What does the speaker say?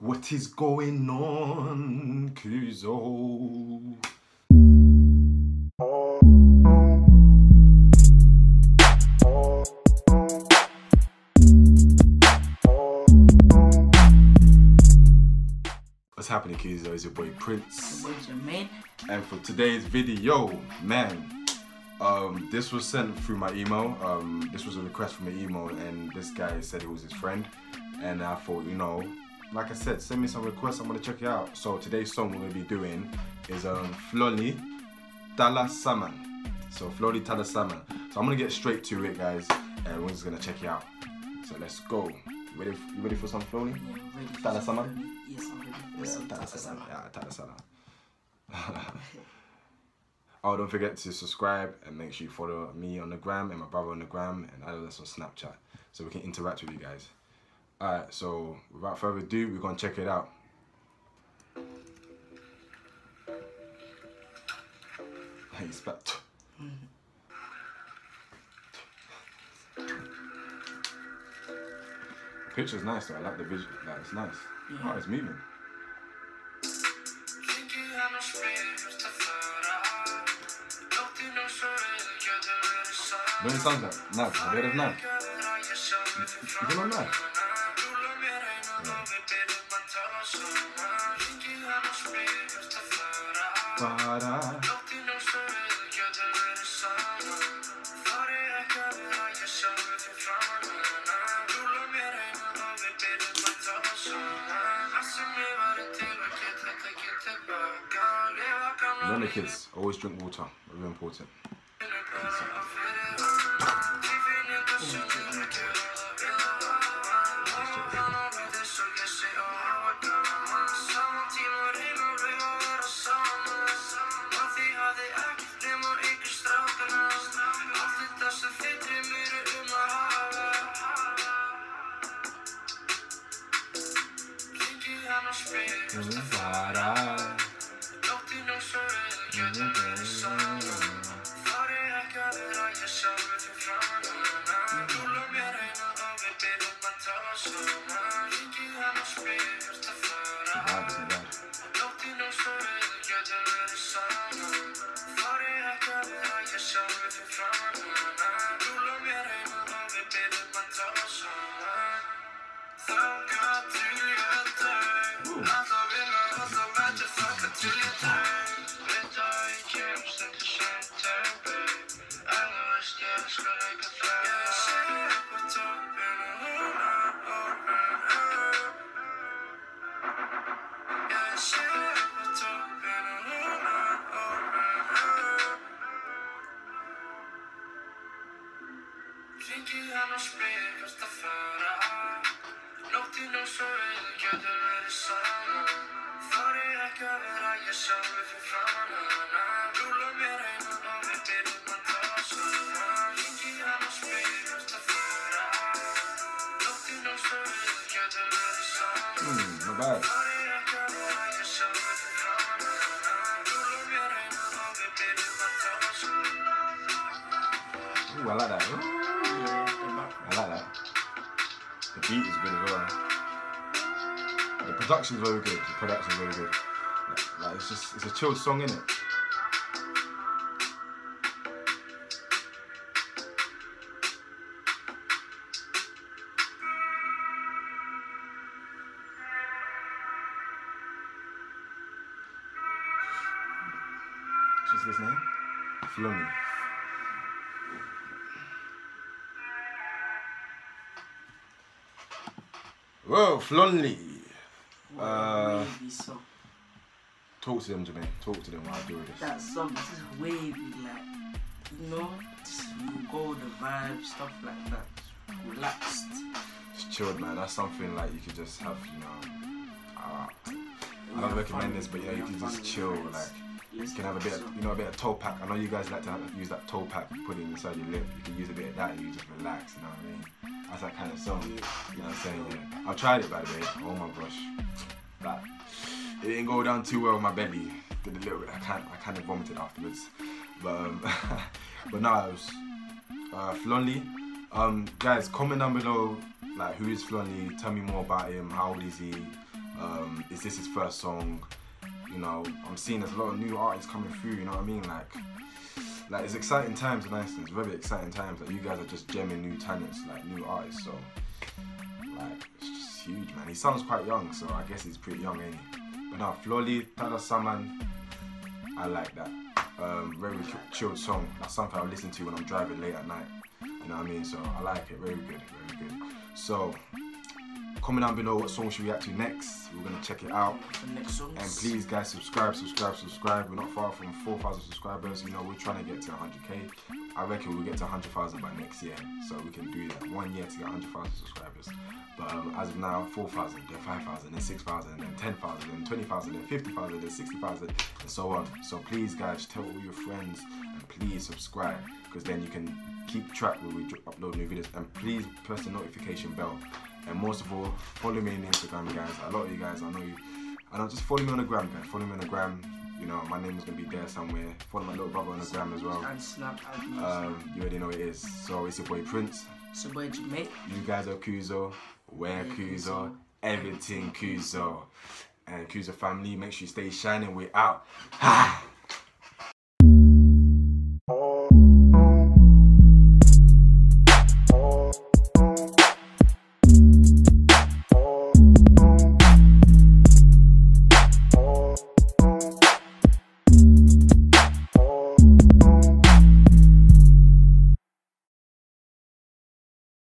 What is going on, Kuzo? What's happening, Kuzo? It's your boy Prince. And for today's video, man, this was sent through my email. This was a request from my email, and this guy said he was his friend. And I thought, you know, like I said, send me some requests, I'm gonna check it out. So today's song we're gonna be doing is Floli Tala Saman. So Floli Tala Saman. So I'm gonna get straight to it, guys, and we're just gonna check it out. So let's go. You ready for some Floli? Yeah, I'm ready. Tala Saman? Yes, I'm ready. Tala Saman. Yeah, Tala Saman. Oh, don't forget to subscribe and make sure you follow me on the gram and my brother on the gram and all us on Snapchat so we can interact with you guys. Alright, so without further ado, we're gonna check it out. Hey, spat. The picture's nice though, I like the visual, like it's nice. Yeah. Oh, it's moving. What sounds like? Nav, have you heard of Nav? You don't know Nav? Remember kids, always drink water, very important. Not bad. Ooh, I like that. Ooh. I like that. The beat is good as well. The production's very good. The production's very good. Like it's a chilled song, innit? What's his name? Floni. Whoa, Flonly. Talk to them, Jermaine. Talk to them while I do this. That song, this is wavy, like, you know, just you go the vibe, stuff like that. Relaxed. It's chilled, man. That's something like you could just have, you know. I don't recommend this, but you know, you can just chill, like. You can have a bit, of, you know, a bit of toe pack. I know you guys like to use that toe pack, put it inside your lip. You can use a bit of that and you just relax, you know what I mean? That's that kind of song, you know what I'm saying? Yeah. I've tried it, by the way. Oh my gosh. Like, it didn't go down too well with my belly. Did a little bit, I kind of vomited afterwards. But no, it was Flonly. Guys, comment down below, like, who is Flonly? Tell me more about him. How old is he? Is this his first song? You know, I'm seeing there's a lot of new artists coming through. You know what I mean? Like it's exciting times in Iceland. It's very exciting times. Like you guys are just gemming new talents, like new artists. So like it's just huge, man. He sounds quite young, so I guess he's pretty young, ain't he? But no, Floli, Tada Saman, I like that. Very chilled song. That's something I listen to when I'm driving late at night. You know what I mean? So I like it. Very good, very good. So comment down below what song should we react to next. We're gonna check it out. The next song. And please, guys, subscribe. We're not far from 4,000 subscribers. You know, we're trying to get to 100k. I reckon we'll get to 100,000 by next year. So we can do that. 1 year to get 100,000 subscribers. But as of now, 4,000, then 5,000, then 6,000, then 10,000, then 20,000, then 50,000, then 60,000, and so on. So please, guys, tell all your friends and please subscribe, because then you can keep track when we upload new videos. And please press the notification bell. And most of all, follow me on Instagram, guys. A lot of you guys, I know, just follow me on the gram, guys. Follow me on the gram. You know, my name is gonna be there somewhere. Follow my little brother on the gram as well. And Snap. You already know what it is. So it's your boy Prince. It's your boy Jamaica. You guys are Kuzo. We're Kuzo. Everything Kuzo. And Kuzo family, make sure you stay shining. We're out.